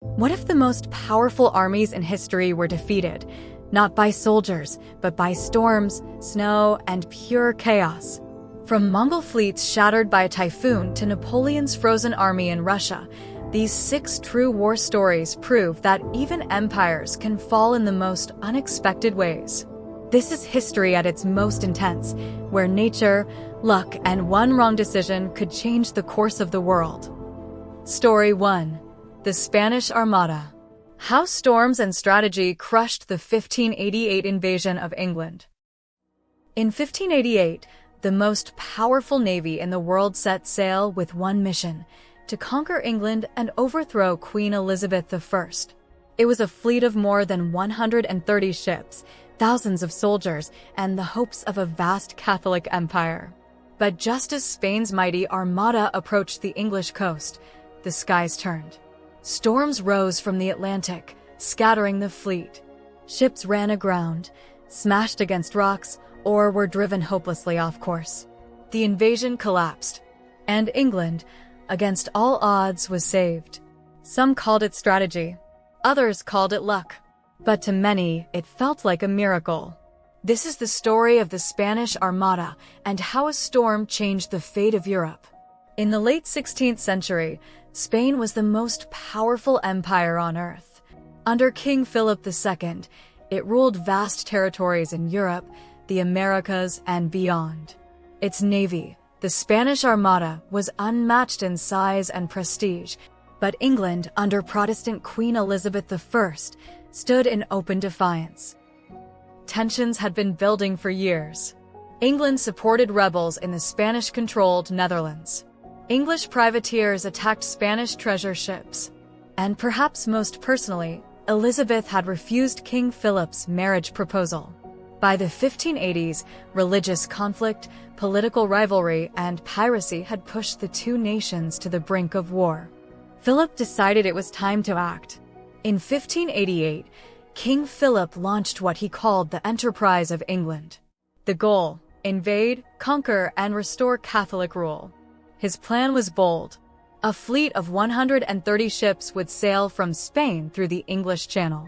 What if the most powerful armies in history were defeated, not by soldiers, but by storms, snow, and pure chaos? From Mongol fleets shattered by a typhoon to Napoleon's frozen army in Russia, these 6 true war stories prove that even empires can fall in the most unexpected ways. This is history at its most intense, where nature, luck, and one wrong decision could change the course of the world. Story 1. The Spanish Armada. How storms and strategy crushed the 1588 invasion of England. In 1588, the most powerful navy in the world set sail with one mission: to conquer England and overthrow Queen Elizabeth I. It was a fleet of more than 130 ships, thousands of soldiers, and the hopes of a vast Catholic empire. But just as Spain's mighty armada approached the English coast, the skies turned. Storms rose from the Atlantic, scattering the fleet. Ships ran aground, smashed against rocks, or were driven hopelessly off course. The invasion collapsed, and England, against all odds, was saved. Some called it strategy, others called it luck, but to many, it felt like a miracle. This is the story of the Spanish Armada and how a storm changed the fate of Europe. In the late 16th century, Spain was the most powerful empire on earth. Under King Philip II, it ruled vast territories in Europe, the Americas, and beyond. Its navy, the Spanish Armada, was unmatched in size and prestige, but England, under Protestant Queen Elizabeth I, stood in open defiance. Tensions had been building for years. England supported rebels in the Spanish-controlled Netherlands. English privateers attacked Spanish treasure ships. And perhaps most personally, Elizabeth had refused King Philip's marriage proposal. By the 1580s, religious conflict, political rivalry, and piracy had pushed the two nations to the brink of war. Philip decided it was time to act. In 1588, King Philip launched what he called the Enterprise of England. The goal: invade, conquer, and restore Catholic rule. His plan was bold. A fleet of 130 ships would sail from Spain through the English Channel.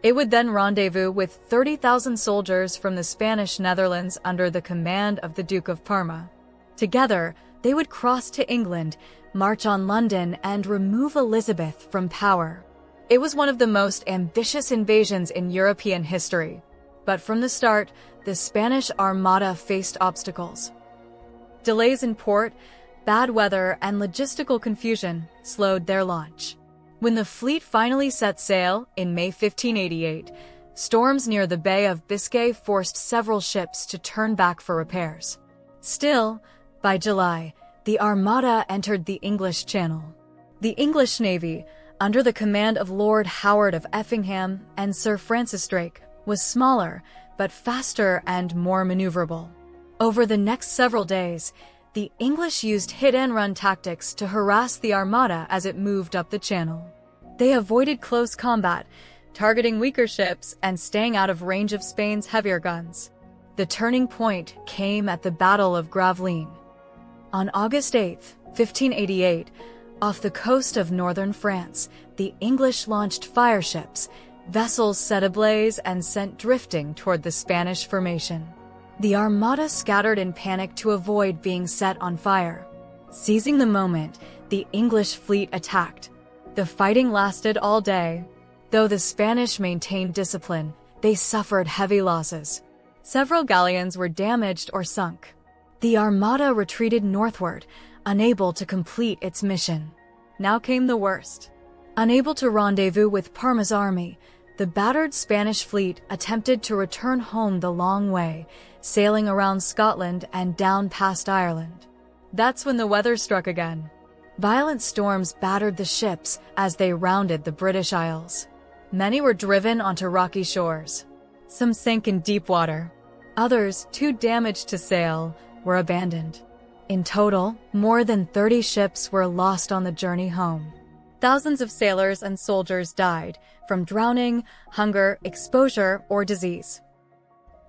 It would then rendezvous with 30,000 soldiers from the Spanish Netherlands under the command of the Duke of Parma. Together, they would cross to England, march on London, and remove Elizabeth from power. It was one of the most ambitious invasions in European history. But from the start, the Spanish Armada faced obstacles. Delays in port, bad weather, and logistical confusion slowed their launch. When the fleet finally set sail in May 1588, storms near the Bay of Biscay forced several ships to turn back for repairs. Still, by July, the Armada entered the English Channel. The English Navy, under the command of Lord Howard of Effingham and Sir Francis Drake, was smaller, but faster and more maneuverable. Over the next several days, the English used hit-and-run tactics to harass the Armada as it moved up the channel. They avoided close combat, targeting weaker ships and staying out of range of Spain's heavier guns. The turning point came at the Battle of Gravelines. On August 8, 1588, off the coast of northern France, the English launched fireships, vessels set ablaze and sent drifting toward the Spanish formation. The Armada scattered in panic to avoid being set on fire. Seizing the moment, the English fleet attacked. The fighting lasted all day. Though the Spanish maintained discipline, they suffered heavy losses. Several galleons were damaged or sunk. The Armada retreated northward, unable to complete its mission. Now came the worst. Unable to rendezvous with Parma's army, the battered Spanish fleet attempted to return home the long way, sailing around Scotland and down past Ireland. That's when the weather struck again. Violent storms battered the ships as they rounded the British Isles. Many were driven onto rocky shores. Some sank in deep water. Others, too damaged to sail, were abandoned. In total, more than 30 ships were lost on the journey home. Thousands of sailors and soldiers died from drowning, hunger, exposure, or disease.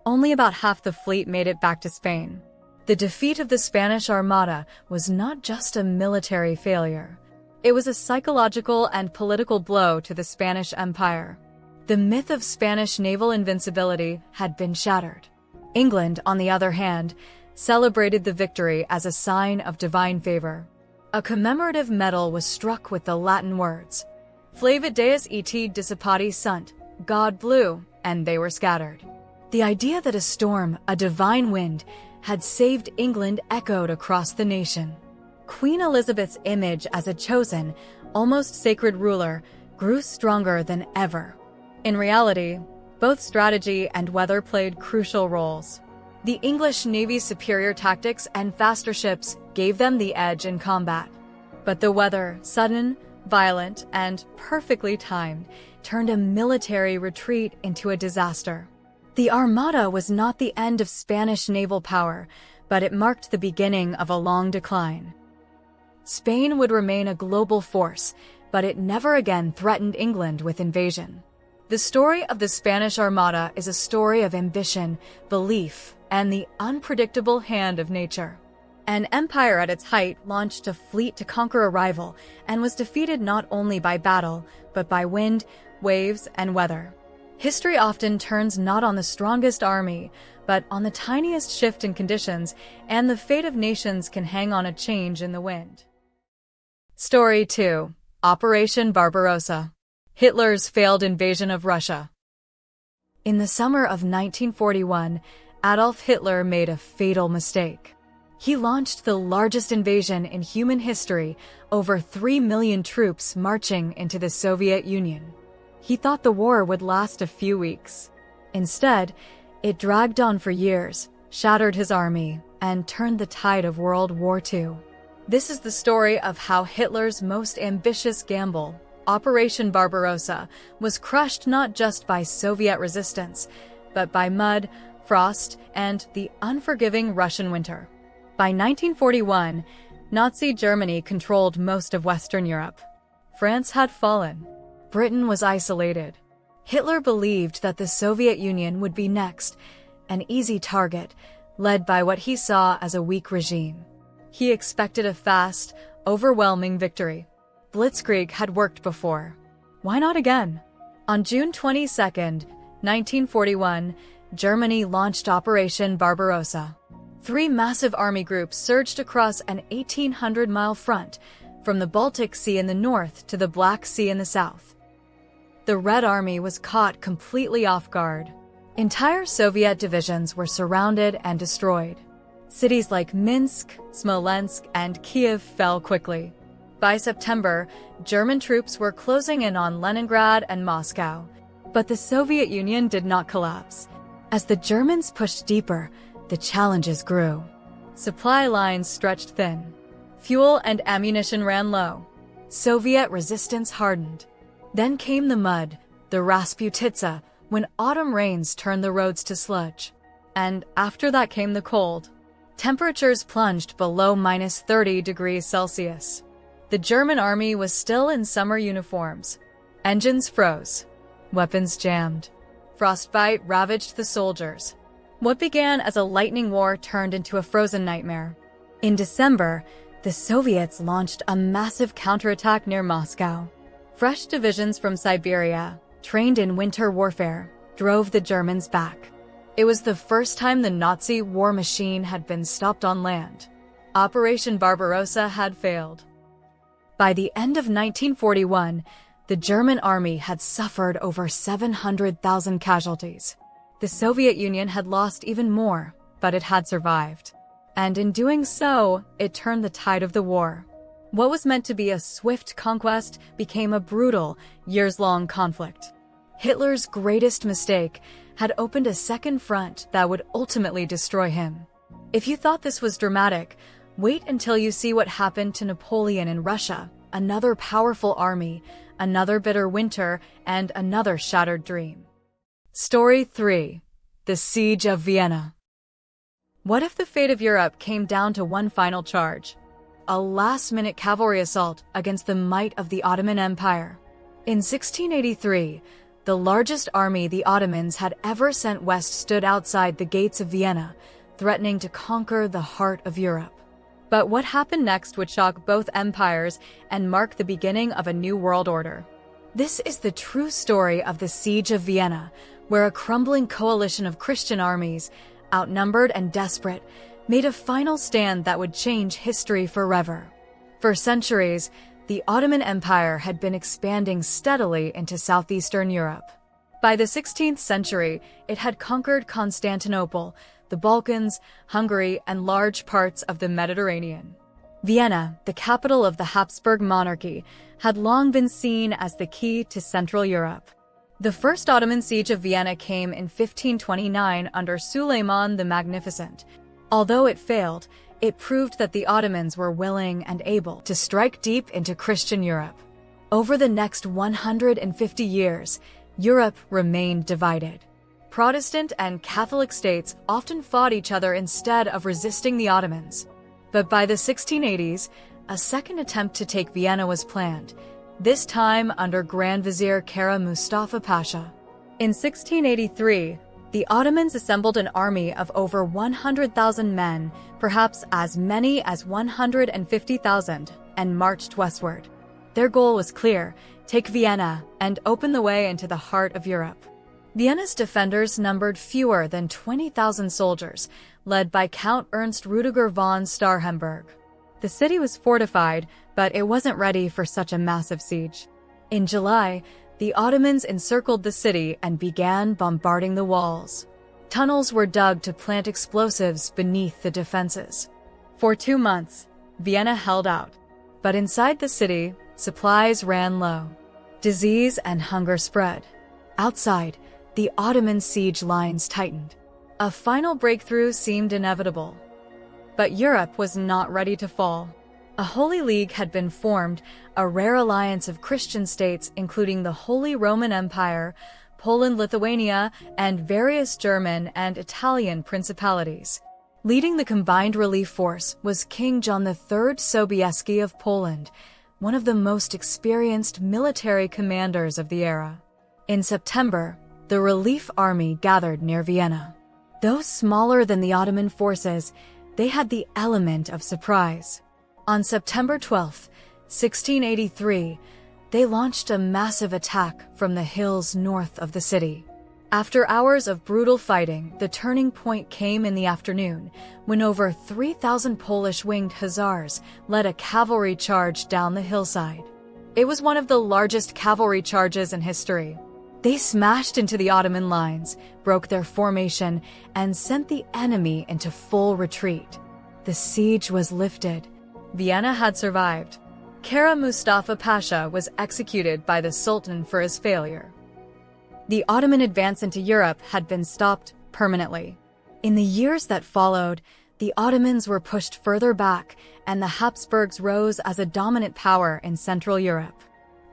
Only about half the fleet made it back to Spain. The defeat of the Spanish Armada was not just a military failure. It was a psychological and political blow to the Spanish Empire. The myth of Spanish naval invincibility had been shattered. England, on the other hand, celebrated the victory as a sign of divine favor. A commemorative medal was struck with the Latin words, Flavit Deus et dissipati sunt, God blew, and they were scattered. The idea that a storm, a divine wind, had saved England echoed across the nation. Queen Elizabeth's image as a chosen, almost sacred ruler grew stronger than ever. In reality, both strategy and weather played crucial roles. The English Navy's superior tactics and faster ships gave them the edge in combat. But the weather, sudden, violent, and perfectly timed, turned a military retreat into a disaster. The Armada was not the end of Spanish naval power, but it marked the beginning of a long decline. Spain would remain a global force, but it never again threatened England with invasion. The story of the Spanish Armada is a story of ambition, belief, and the unpredictable hand of nature. An empire at its height launched a fleet to conquer a rival and was defeated not only by battle, but by wind, waves, and weather. History often turns not on the strongest army, but on the tiniest shift in conditions, and the fate of nations can hang on a change in the wind. Story 2. Operation Barbarossa. Hitler's failed invasion of Russia. In the summer of 1941, Adolf Hitler made a fatal mistake. He launched the largest invasion in human history, over 3 million troops marching into the Soviet Union. He thought the war would last a few weeks. Instead, it dragged on for years, shattered his army, and turned the tide of World War II. This is the story of how Hitler's most ambitious gamble, Operation Barbarossa, was crushed not just by Soviet resistance, but by mud, frost, and the unforgiving Russian winter. By 1941, Nazi Germany controlled most of Western Europe. France had fallen. Britain was isolated. Hitler believed that the Soviet Union would be next, an easy target, led by what he saw as a weak regime. He expected a fast, overwhelming victory. Blitzkrieg had worked before. Why not again? On June 22, 1941, Germany launched Operation Barbarossa. 3 massive army groups surged across an 1,800-mile front, from the Baltic Sea in the north to the Black Sea in the south. The Red Army was caught completely off guard. Entire Soviet divisions were surrounded and destroyed. Cities like Minsk, Smolensk, and Kiev fell quickly. By September, German troops were closing in on Leningrad and Moscow. But the Soviet Union did not collapse. As the Germans pushed deeper, the challenges grew. Supply lines stretched thin. Fuel and ammunition ran low. Soviet resistance hardened. Then came the mud, the Rasputitsa, when autumn rains turned the roads to sludge. And after that came the cold. Temperatures plunged below -30 degrees Celsius. The German army was still in summer uniforms. Engines froze. Weapons jammed. Frostbite ravaged the soldiers. What began as a lightning war turned into a frozen nightmare. In December, the Soviets launched a massive counterattack near Moscow. Fresh divisions from Siberia, trained in winter warfare, drove the Germans back. It was the first time the Nazi war machine had been stopped on land. Operation Barbarossa had failed. By the end of 1941, the German army had suffered over 700,000 casualties. The Soviet Union had lost even more, but it had survived. And in doing so, it turned the tide of the war. What was meant to be a swift conquest became a brutal, years-long conflict. Hitler's greatest mistake had opened a second front that would ultimately destroy him. If you thought this was dramatic, wait until you see what happened to Napoleon in Russia, another powerful army, another bitter winter, and another shattered dream. Story 3. The Siege of Vienna. What if the fate of Europe came down to one final charge? A last-minute cavalry assault against the might of the Ottoman Empire. In 1683, the largest army the Ottomans had ever sent west stood outside the gates of Vienna, threatening to conquer the heart of Europe. But what happened next would shock both empires and mark the beginning of a new world order. This is the true story of the Siege of Vienna, where a crumbling coalition of Christian armies, outnumbered and desperate, made a final stand that would change history forever. For centuries, the Ottoman Empire had been expanding steadily into southeastern Europe. By the 16th century, it had conquered Constantinople, the Balkans, Hungary, and large parts of the Mediterranean. Vienna, the capital of the Habsburg monarchy, had long been seen as the key to Central Europe. The first Ottoman siege of Vienna came in 1529 under Suleiman the Magnificent. Although it failed, it proved that the Ottomans were willing and able to strike deep into Christian Europe. Over the next 150 years, Europe remained divided. Protestant and Catholic states often fought each other instead of resisting the Ottomans. But by the 1680s, a second attempt to take Vienna was planned, this time under Grand Vizier Kara Mustafa Pasha. In 1683, the Ottomans assembled an army of over 100,000 men, perhaps as many as 150,000, and marched westward. Their goal was clear: take Vienna and open the way into the heart of Europe. Vienna's defenders numbered fewer than 20,000 soldiers, led by Count Ernst Rudiger von Starhemberg. The city was fortified, but it wasn't ready for such a massive siege. In July, the Ottomans encircled the city and began bombarding the walls. Tunnels were dug to plant explosives beneath the defenses. For 2 months, Vienna held out. But inside the city, supplies ran low. Disease and hunger spread. Outside, the Ottoman siege lines tightened. A final breakthrough seemed inevitable. But Europe was not ready to fall. A Holy League had been formed, a rare alliance of Christian states including the Holy Roman Empire, Poland, Lithuania, and various German and Italian principalities. Leading the combined relief force was King John III Sobieski of Poland, one of the most experienced military commanders of the era. In September, the relief army gathered near Vienna. Though smaller than the Ottoman forces, they had the element of surprise. On September 12, 1683, they launched a massive attack from the hills north of the city. After hours of brutal fighting, the turning point came in the afternoon, when over 3,000 Polish winged hussars led a cavalry charge down the hillside. It was one of the largest cavalry charges in history. They smashed into the Ottoman lines, broke their formation, and sent the enemy into full retreat. The siege was lifted. Vienna had survived. Kara Mustafa Pasha was executed by the Sultan for his failure. The Ottoman advance into Europe had been stopped permanently. In the years that followed, the Ottomans were pushed further back, and the Habsburgs rose as a dominant power in Central Europe.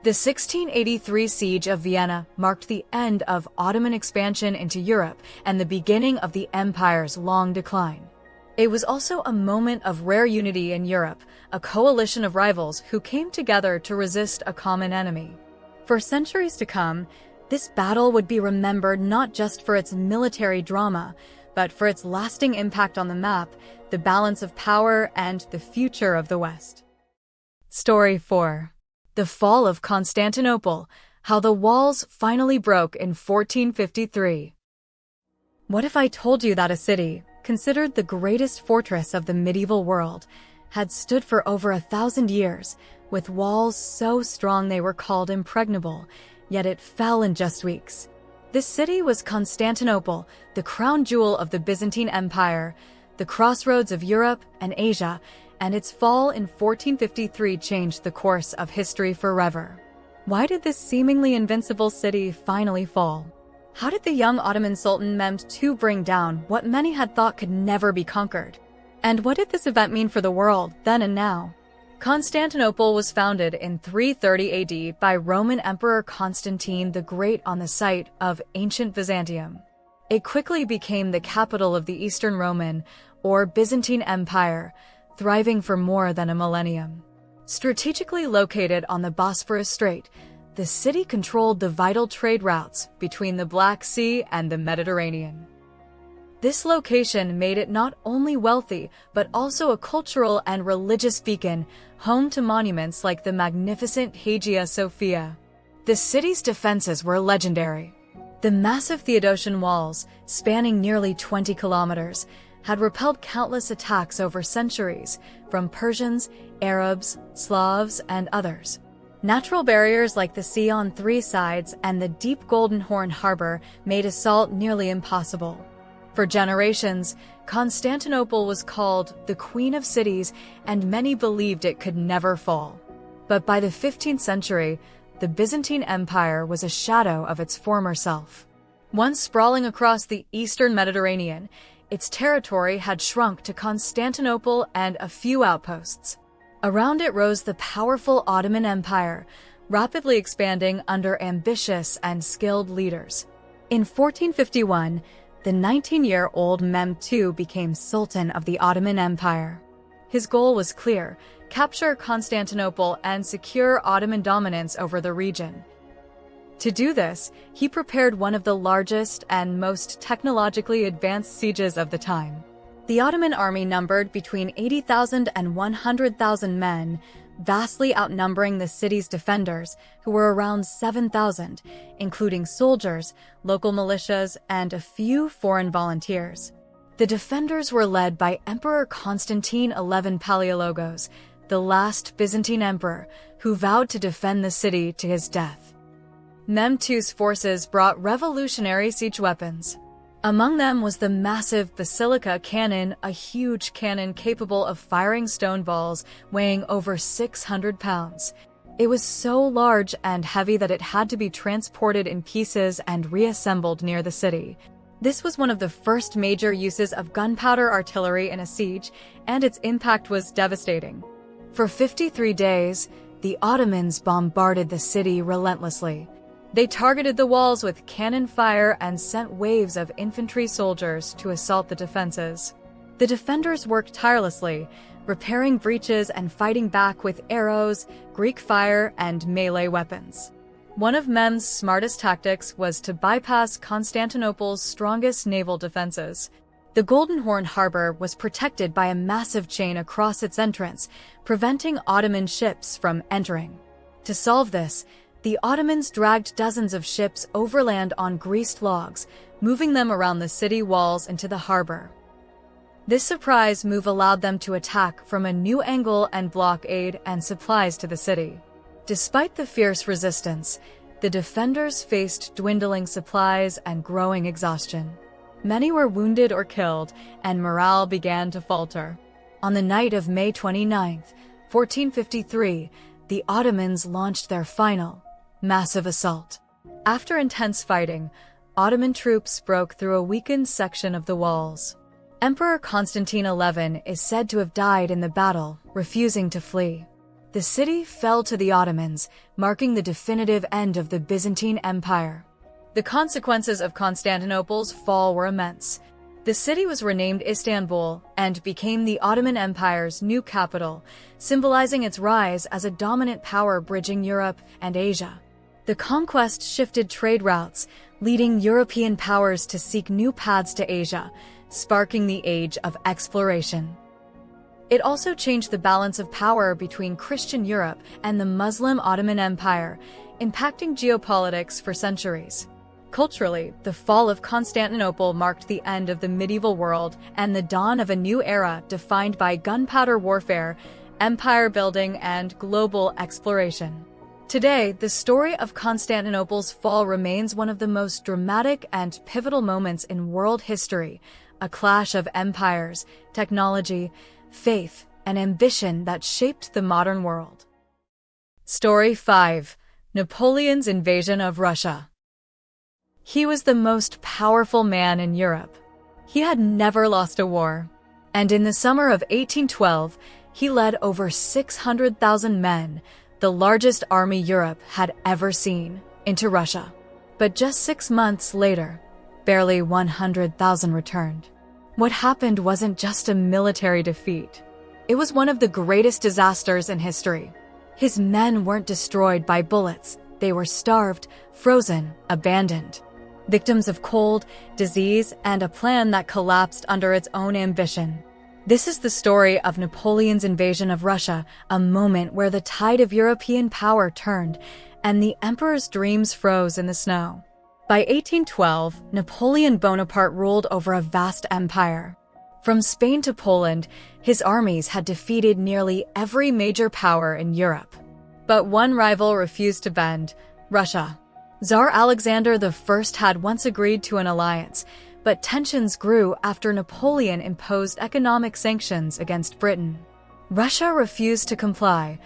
The 1683 siege of Vienna marked the end of Ottoman expansion into Europe and the beginning of the empire's long decline. It was also a moment of rare unity in Europe, a coalition of rivals who came together to resist a common enemy. For centuries to come, this battle would be remembered not just for its military drama, but for its lasting impact on the map, the balance of power, and the future of the West. Story 4. The Fall of Constantinople, How the Walls Finally Broke in 1453. What if I told you that a city, considered the greatest fortress of the medieval world, had stood for over 1,000 years, with walls so strong they were called impregnable, yet it fell in just weeks? This city was Constantinople, the crown jewel of the Byzantine Empire, the crossroads of Europe and Asia, and its fall in 1453 changed the course of history forever. Why did this seemingly invincible city finally fall? How did the young Ottoman Sultan Mehmed II bring down what many had thought could never be conquered? And what did this event mean for the world then and now? Constantinople was founded in 330 AD by Roman Emperor Constantine the Great on the site of ancient Byzantium. It quickly became the capital of the Eastern Roman, or Byzantine Empire, thriving for more than a millennium. Strategically located on the Bosphorus Strait, the city controlled the vital trade routes between the Black Sea and the Mediterranean. This location made it not only wealthy, but also a cultural and religious beacon, home to monuments like the magnificent Hagia Sophia. The city's defenses were legendary. The massive Theodosian walls, spanning nearly 20 kilometers, had repelled countless attacks over centuries from Persians, Arabs, Slavs, and others. Natural barriers like the sea on three sides and the deep Golden Horn Harbor made assault nearly impossible. For generations, Constantinople was called the Queen of Cities, and many believed it could never fall. But by the 15th century, the Byzantine Empire was a shadow of its former self. Once sprawling across the eastern Mediterranean, its territory had shrunk to Constantinople and a few outposts. Around it rose the powerful Ottoman Empire, rapidly expanding under ambitious and skilled leaders. In 1451, the 19-year-old Mehmed II became Sultan of the Ottoman Empire. His goal was clear: capture Constantinople and secure Ottoman dominance over the region. To do this, he prepared one of the largest and most technologically advanced sieges of the time. The Ottoman army numbered between 80,000 and 100,000 men, vastly outnumbering the city's defenders, who were around 7,000, including soldiers, local militias, and a few foreign volunteers. The defenders were led by Emperor Constantine XI Palaiologos, the last Byzantine emperor, who vowed to defend the city to his death. Mehmed II's forces brought revolutionary siege weapons. Among them was the massive basilica cannon, a huge cannon capable of firing stone balls weighing over 600 pounds. It was so large and heavy that it had to be transported in pieces and reassembled near the city. This was one of the first major uses of gunpowder artillery in a siege, and its impact was devastating. For 53 days, the Ottomans bombarded the city relentlessly. They targeted the walls with cannon fire and sent waves of infantry soldiers to assault the defenses. The defenders worked tirelessly, repairing breaches and fighting back with arrows, Greek fire, and melee weapons. One of Mehmed's smartest tactics was to bypass Constantinople's strongest naval defenses. The Golden Horn Harbor was protected by a massive chain across its entrance, preventing Ottoman ships from entering. To solve this, the Ottomans dragged dozens of ships overland on greased logs, moving them around the city walls into the harbor. This surprise move allowed them to attack from a new angle and block aid and supplies to the city. Despite the fierce resistance, the defenders faced dwindling supplies and growing exhaustion. Many were wounded or killed, and morale began to falter. On the night of May 29, 1453, the Ottomans launched their final, massive assault. After intense fighting, Ottoman troops broke through a weakened section of the walls. Emperor Constantine XI is said to have died in the battle, refusing to flee. The city fell to the Ottomans, marking the definitive end of the Byzantine Empire. The consequences of Constantinople's fall were immense. The city was renamed Istanbul and became the Ottoman Empire's new capital, symbolizing its rise as a dominant power bridging Europe and Asia. The conquest shifted trade routes, leading European powers to seek new paths to Asia, sparking the age of exploration. It also changed the balance of power between Christian Europe and the Muslim Ottoman Empire, impacting geopolitics for centuries. Culturally, the fall of Constantinople marked the end of the medieval world and the dawn of a new era defined by gunpowder warfare, empire building, and global exploration. Today, the story of Constantinople's fall remains one of the most dramatic and pivotal moments in world history, a clash of empires, technology, faith, and ambition that shaped the modern world. Story 5. Napoleon's invasion of Russia. He was the most powerful man in Europe. He had never lost a war, and in the summer of 1812, he led over 600,000 men, the largest army Europe had ever seen, into Russia. But just 6 months later, barely 100,000 returned. What happened wasn't just a military defeat. It was one of the greatest disasters in history. His men weren't destroyed by bullets. They were starved, frozen, abandoned. victims of cold, disease, and a plan that collapsed under its own ambition. This is the story of Napoleon's invasion of Russia, a moment where the tide of European power turned and the emperor's dreams froze in the snow. By 1812, Napoleon Bonaparte ruled over a vast empire. From Spain to Poland, his armies had defeated nearly every major power in Europe. But one rival refused to bend: Russia. Tsar Alexander I had once agreed to an alliance, but tensions grew after Napoleon imposed economic sanctions against Britain. Russia refused to comply,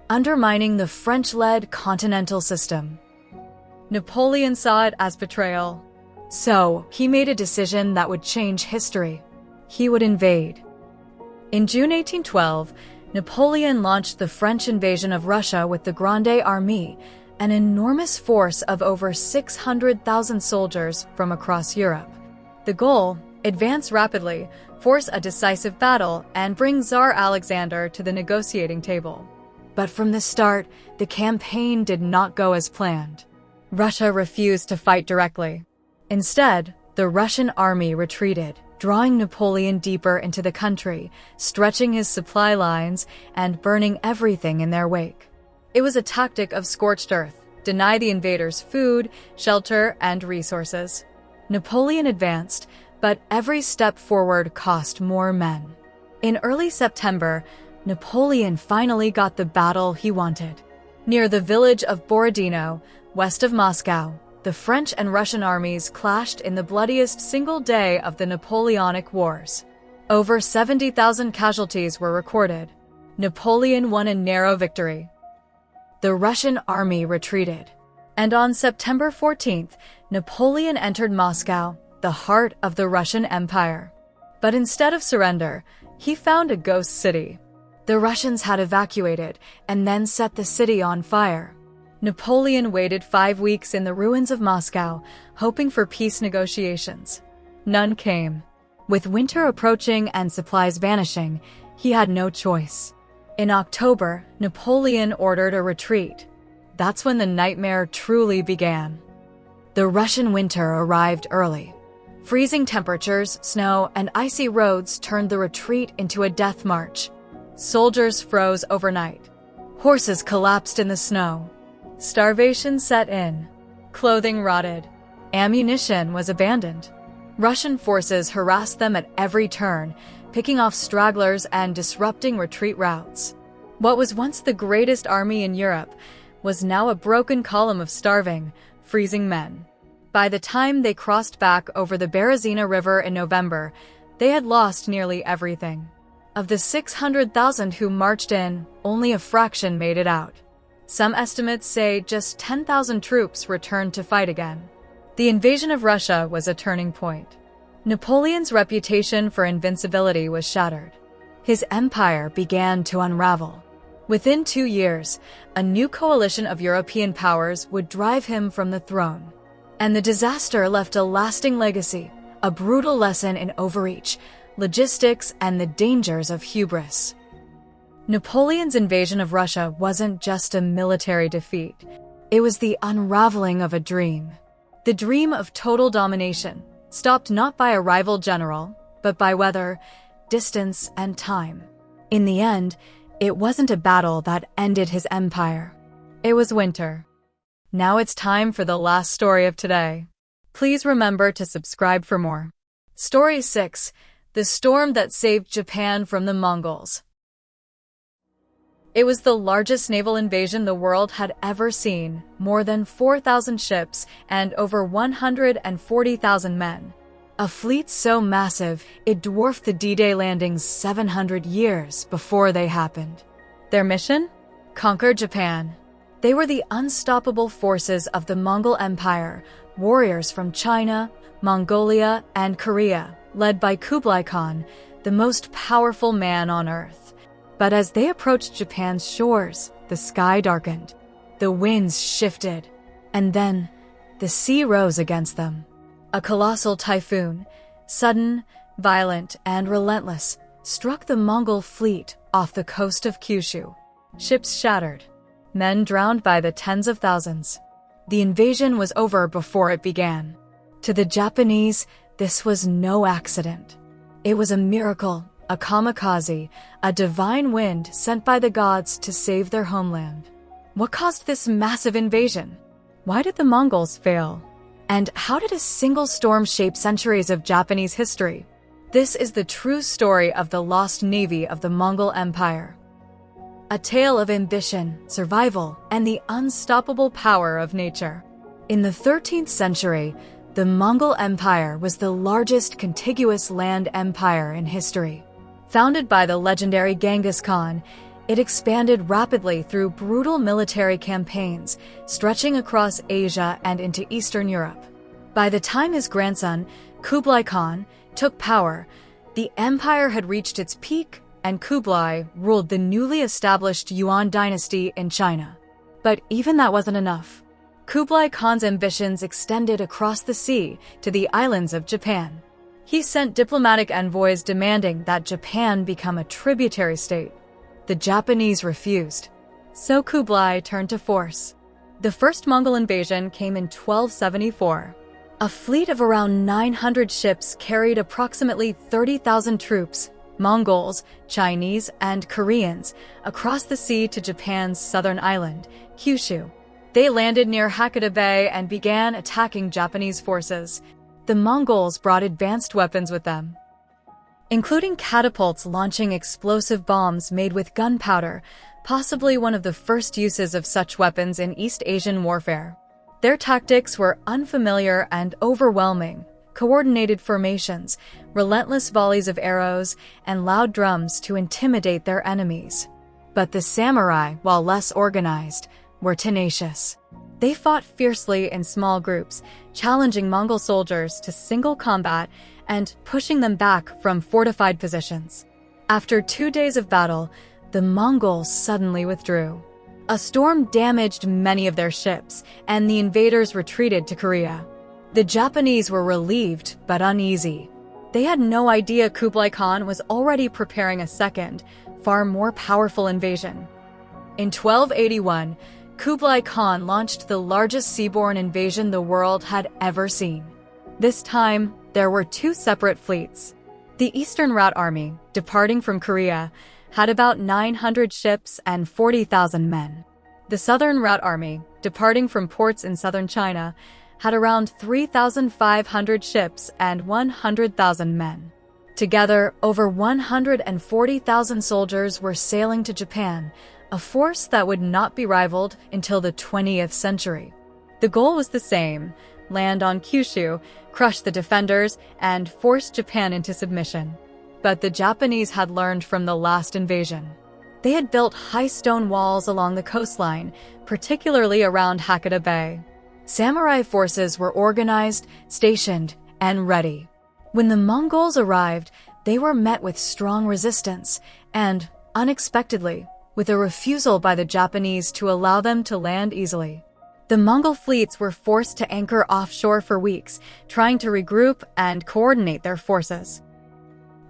undermining the French-led continental system. Napoleon saw it as betrayal. So, he made a decision that would change history. He would invade. In June 1812, Napoleon launched the French invasion of Russia with the Grande Armée, an enormous force of over 600,000 soldiers from across Europe. The goal: advance rapidly, force a decisive battle, and bring Tsar Alexander to the negotiating table. But from the start, the campaign did not go as planned. Russia refused to fight directly. Instead, the Russian army retreated, drawing Napoleon deeper into the country, stretching his supply lines, and burning everything in their wake. It was a tactic of scorched earth: deny the invaders food, shelter, and resources. Napoleon advanced, but every step forward cost more men. In early September, Napoleon finally got the battle he wanted. Near the village of Borodino, west of Moscow, the French and Russian armies clashed in the bloodiest single day of the Napoleonic Wars. Over 70,000 casualties were recorded. Napoleon won a narrow victory. The Russian army retreated. And on September 14th, Napoleon entered Moscow, the heart of the Russian Empire. But instead of surrender, he found a ghost city. The Russians had evacuated and then set the city on fire. Napoleon waited 5 weeks in the ruins of Moscow, hoping for peace negotiations. None came. With winter approaching and supplies vanishing, he had no choice. In October, Napoleon ordered a retreat. That's when the nightmare truly began. The Russian winter arrived early. Freezing temperatures, snow, and icy roads turned the retreat into a death march. Soldiers froze overnight. Horses collapsed in the snow. Starvation set in. Clothing rotted. Ammunition was abandoned. Russian forces harassed them at every turn, picking off stragglers and disrupting retreat routes. What was once the greatest army in Europe was now a broken column of starving, freezing men. By the time they crossed back over the Berezina River in November, they had lost nearly everything. Of the 600,000 who marched in, only a fraction made it out. Some estimates say just 10,000 troops returned to fight again. The invasion of Russia was a turning point. Napoleon's reputation for invincibility was shattered. His empire began to unravel. Within 2 years, a new coalition of European powers would drive him from the throne. And the disaster left a lasting legacy, a brutal lesson in overreach, logistics, and the dangers of hubris. Napoleon's invasion of Russia wasn't just a military defeat. It was the unraveling of a dream. The dream of total domination, stopped not by a rival general, but by weather, distance, and time. In the end, it wasn't a battle that ended his empire. It was winter. Now it's time for the last story of today. Please remember to subscribe for more. Story 6: The Storm That Saved Japan from the Mongols. It was the largest naval invasion the world had ever seen, more than 4,000 ships and over 140,000 men. A fleet so massive, it dwarfed the D-Day landings 700 years before they happened. Their mission? Conquer Japan. They were the unstoppable forces of the Mongol Empire, warriors from China, Mongolia, and Korea, led by Kublai Khan, the most powerful man on earth. But as they approached Japan's shores, the sky darkened. The winds shifted. And then, the sea rose against them. A colossal typhoon, sudden, violent, and relentless, struck the Mongol fleet off the coast of Kyushu. Ships shattered. Men drowned by the tens of thousands. The invasion was over before it began. To the Japanese, this was no accident. It was a miracle, a kamikaze, a divine wind sent by the gods to save their homeland. What caused this massive invasion? Why did the Mongols fail? And how did a single storm shape centuries of Japanese history? This is the true story of the lost navy of the Mongol Empire. A tale of ambition, survival, and the unstoppable power of nature. In the 13th century, the Mongol Empire was the largest contiguous land empire in history. Founded by the legendary Genghis Khan, it expanded rapidly through brutal military campaigns, stretching across Asia and into Eastern Europe. By the time his grandson, Kublai Khan, took power, the empire had reached its peak, and Kublai ruled the newly established Yuan dynasty in China. But even that wasn't enough. Kublai Khan's ambitions extended across the sea to the islands of Japan. He sent diplomatic envoys demanding that Japan become a tributary state. The Japanese refused, so Kublai turned to force. The first Mongol invasion came in 1274. A fleet of around 900 ships carried approximately 30,000 troops, Mongols, Chinese, and Koreans, across the sea to Japan's southern island, Kyushu. They landed near Hakata Bay and began attacking Japanese forces. The Mongols brought advanced weapons with them, including catapults launching explosive bombs made with gunpowder, possibly one of the first uses of such weapons in East Asian warfare. Their tactics were unfamiliar and overwhelming: coordinated formations, relentless volleys of arrows, and loud drums to intimidate their enemies. But the samurai, while less organized, were tenacious. They fought fiercely in small groups, challenging Mongol soldiers to single combat and pushing them back from fortified positions. After 2 days of battle, the Mongols suddenly withdrew. A storm damaged many of their ships, and the invaders retreated to Korea. The Japanese were relieved but uneasy. They had no idea Kublai Khan was already preparing a second, far more powerful invasion. In 1281, Kublai Khan launched the largest seaborne invasion the world had ever seen. This time, there were 2 separate fleets. The Eastern Rat Army, departing from Korea, had about 900 ships and 40,000 men. The Southern Rat Army, departing from ports in southern China, had around 3,500 ships and 100,000 men. Together, over 140,000 soldiers were sailing to Japan, a force that would not be rivaled until the 20th century. The goal was the same: land on Kyushu, crush the defenders, and force Japan into submission. But the Japanese had learned from the last invasion. They had built high stone walls along the coastline, particularly around Hakata Bay. Samurai forces were organized, stationed, and ready. When the Mongols arrived, they were met with strong resistance and, unexpectedly, with a refusal by the Japanese to allow them to land easily. The Mongol fleets were forced to anchor offshore for weeks, trying to regroup and coordinate their forces.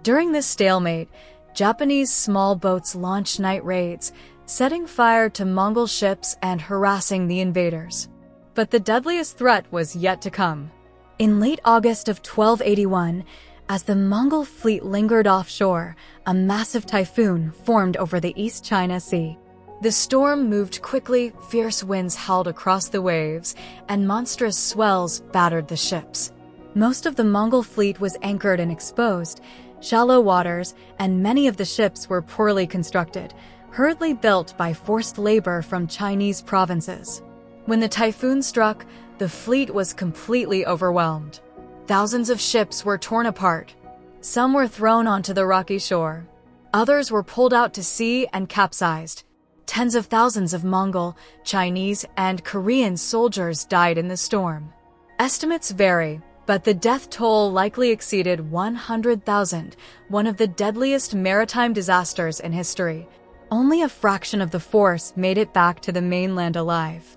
During this stalemate, Japanese small boats launched night raids, setting fire to Mongol ships and harassing the invaders. But the deadliest threat was yet to come. In late August of 1281, as the Mongol fleet lingered offshore, a massive typhoon formed over the East China Sea. The storm moved quickly, fierce winds howled across the waves, and monstrous swells battered the ships. Most of the Mongol fleet was anchored in exposed, shallow waters, and many of the ships were poorly constructed, hurriedly built by forced labor from Chinese provinces. When the typhoon struck, the fleet was completely overwhelmed. Thousands of ships were torn apart. Some were thrown onto the rocky shore. Others were pulled out to sea and capsized. Tens of thousands of Mongol, Chinese, and Korean soldiers died in the storm. Estimates vary, but the death toll likely exceeded 100,000, one of the deadliest maritime disasters in history. Only a fraction of the force made it back to the mainland alive.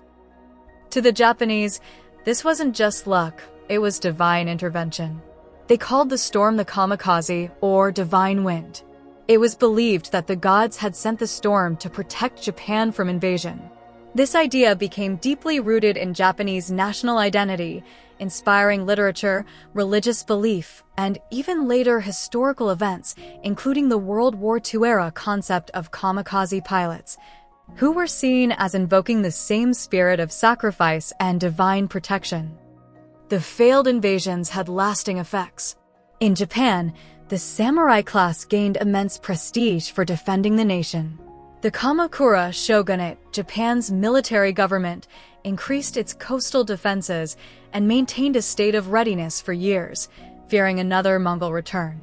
To the Japanese, this wasn't just luck, it was divine intervention. They called the storm the kamikaze, or divine wind. It was believed that the gods had sent the storm to protect Japan from invasion. This idea became deeply rooted in Japanese national identity, inspiring literature, religious belief, and even later historical events, including the World War II-era concept of kamikaze pilots, who were seen as invoking the same spirit of sacrifice and divine protection. The failed invasions had lasting effects. In Japan, the samurai class gained immense prestige for defending the nation. The Kamakura shogunate, Japan's military government, increased its coastal defenses and maintained a state of readiness for years, fearing another Mongol return.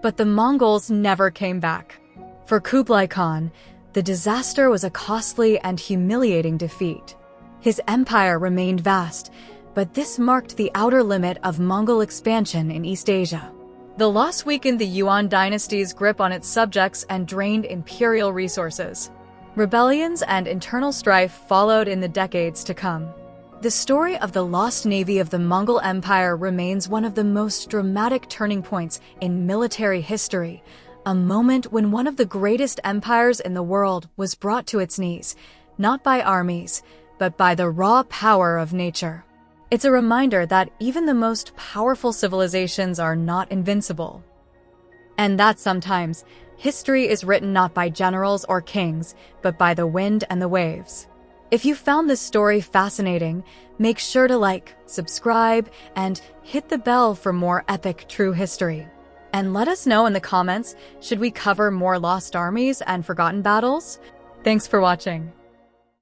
But the Mongols never came back. For Kublai Khan, the disaster was a costly and humiliating defeat. His empire remained vast, but this marked the outer limit of Mongol expansion in East Asia. The loss weakened the Yuan dynasty's grip on its subjects and drained imperial resources. Rebellions and internal strife followed in the decades to come. The story of the lost navy of the Mongol Empire remains one of the most dramatic turning points in military history, a moment when one of the greatest empires in the world was brought to its knees, not by armies, but by the raw power of nature. It's a reminder that even the most powerful civilizations are not invincible. And that sometimes, history is written not by generals or kings, but by the wind and the waves. If you found this story fascinating, make sure to like, subscribe, and hit the bell for more epic true history. And let us know in the comments, should we cover more lost armies and forgotten battles? Thanks for watching.